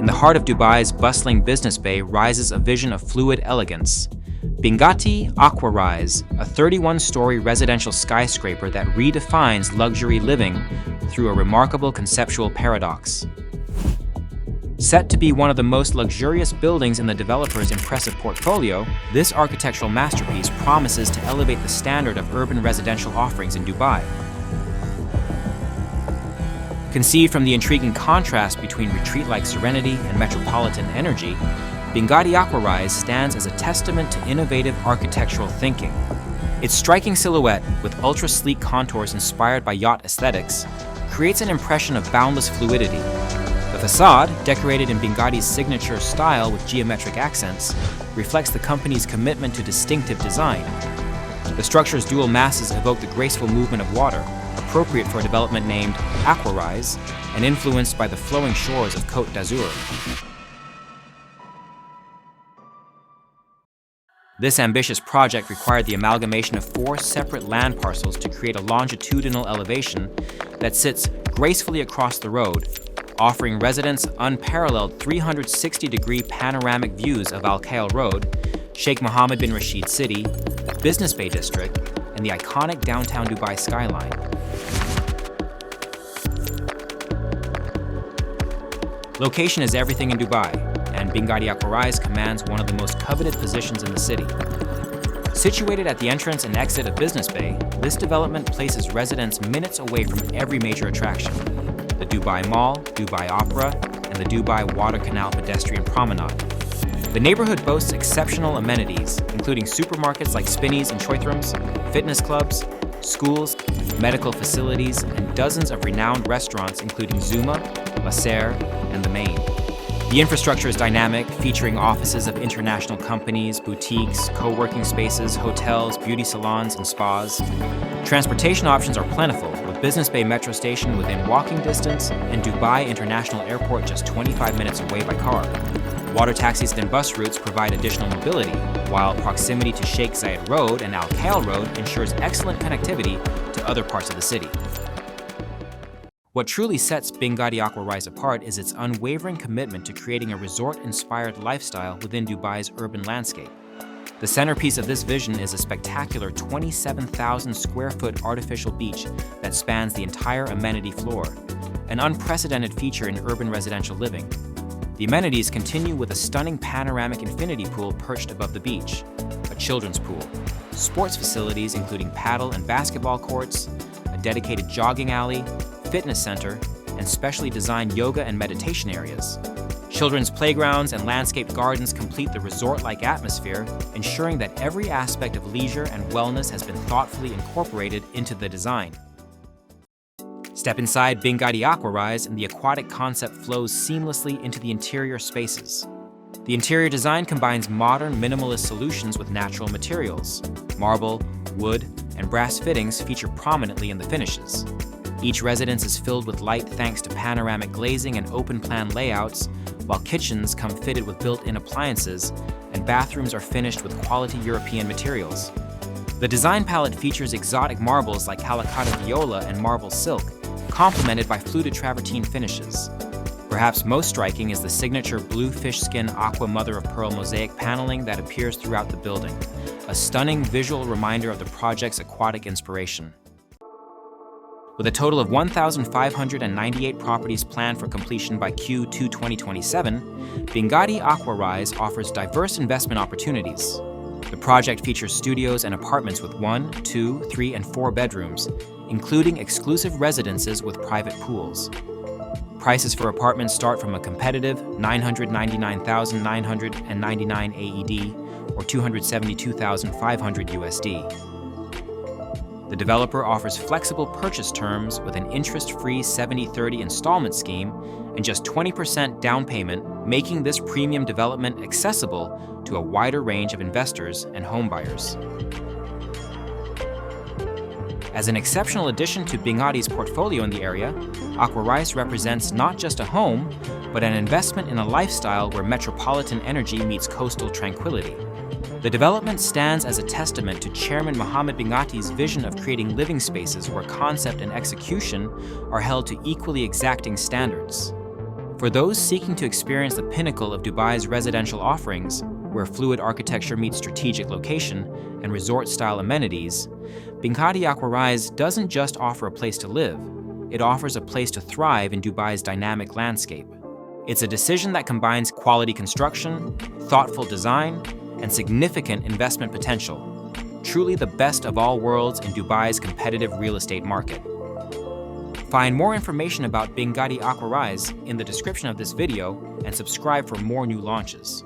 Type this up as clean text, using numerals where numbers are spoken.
In the heart of Dubai's bustling business bay rises a vision of fluid elegance. BINGHATTI AQUARISE, a 31-story residential skyscraper that redefines luxury living through a remarkable conceptual paradox. Set to be one of the most luxurious buildings in the developer's impressive portfolio, this architectural masterpiece promises to elevate the standard of urban residential offerings in Dubai. Conceived from the intriguing contrast between retreat-like serenity and metropolitan energy, BINGHATTI AQUARISE stands as a testament to innovative architectural thinking. Its striking silhouette, with ultra-sleek contours inspired by yacht aesthetics, creates an impression of boundless fluidity. The facade, decorated in BINGHATTI's signature style with geometric accents, reflects the company's commitment to distinctive design. The structure's dual masses evoke the graceful movement of water, appropriate for a development named AQUARISE and influenced by the flowing shores of Côte d'Azur. This ambitious project required the amalgamation of 4 separate land parcels to create a longitudinal elevation that sits gracefully across the road, offering residents unparalleled 360-degree panoramic views of Al Khail Road, Sheikh Mohammed bin Rashid City, Business Bay District, and the iconic downtown Dubai skyline. Location is everything in Dubai, and BINGHATTI AQUARISE commands one of the most coveted positions in the city. Situated at the entrance and exit of Business Bay, this development places residents minutes away from every major attraction: the Dubai Mall, Dubai Opera, and the Dubai Water Canal pedestrian promenade. The neighborhood boasts exceptional amenities, including supermarkets like Spinneys and Choithrams, fitness clubs, schools, medical facilities, and dozens of renowned restaurants including Zuma, Lasser, and The Main. The infrastructure is dynamic, featuring offices of international companies, boutiques, co-working spaces, hotels, beauty salons, and spas. Transportation options are plentiful, with Business Bay Metro Station within walking distance and Dubai International Airport just 25 minutes away by car. Water taxis and bus routes provide additional mobility, while proximity to Sheikh Zayed Road and Al Khail Road ensures excellent connectivity to other parts of the city. What truly sets BINGHATTI AQUARISE apart is its unwavering commitment to creating a resort-inspired lifestyle within Dubai's urban landscape. The centerpiece of this vision is a spectacular 27,000 square foot artificial beach that spans the entire amenity floor, an unprecedented feature in urban residential living. The amenities continue with a stunning panoramic infinity pool perched above the beach, a children's pool, sports facilities including paddle and basketball courts, a dedicated jogging alley, fitness center, and specially designed yoga and meditation areas. Children's playgrounds and landscaped gardens complete the resort-like atmosphere, ensuring that every aspect of leisure and wellness has been thoughtfully incorporated into the design. Step inside BINGHATTI AQUARISE and the aquatic concept flows seamlessly into the interior spaces. The interior design combines modern minimalist solutions with natural materials. Marble, wood, and brass fittings feature prominently in the finishes. Each residence is filled with light thanks to panoramic glazing and open-plan layouts, while kitchens come fitted with built-in appliances, and bathrooms are finished with quality European materials. The design palette features exotic marbles like Calacatta Viola and Marble Silk, complemented by fluted travertine finishes. Perhaps most striking is the signature blue fish skin aqua mother-of-pearl mosaic paneling that appears throughout the building, a stunning visual reminder of the project's aquatic inspiration. With a total of 1,598 properties planned for completion by Q2 2027, BINGHATTI AQUARISE offers diverse investment opportunities. The project features studios and apartments with 1, 2, 3, and 4 bedrooms, including exclusive residences with private pools. Prices for apartments start from a competitive 999,999 AED or 272,500 USD. The developer offers flexible purchase terms with an interest-free 70/30 installment scheme and just 20% down payment, making this premium development accessible to a wider range of investors and homebuyers. As an exceptional addition to BINGHATTI's portfolio in the area, AQUARISE represents not just a home, but an investment in a lifestyle where metropolitan energy meets coastal tranquility. The development stands as a testament to Chairman Mohammed BINGHATTI's vision of creating living spaces where concept and execution are held to equally exacting standards. For those seeking to experience the pinnacle of Dubai's residential offerings, where fluid architecture meets strategic location and resort-style amenities, BINGHATTI AQUARISE doesn't just offer a place to live, it offers a place to thrive in Dubai's dynamic landscape. It's a decision that combines quality construction, thoughtful design, and significant investment potential. Truly the best of all worlds in Dubai's competitive real estate market. Find more information about BINGHATTI AQUARISE in the description of this video and subscribe for more new launches.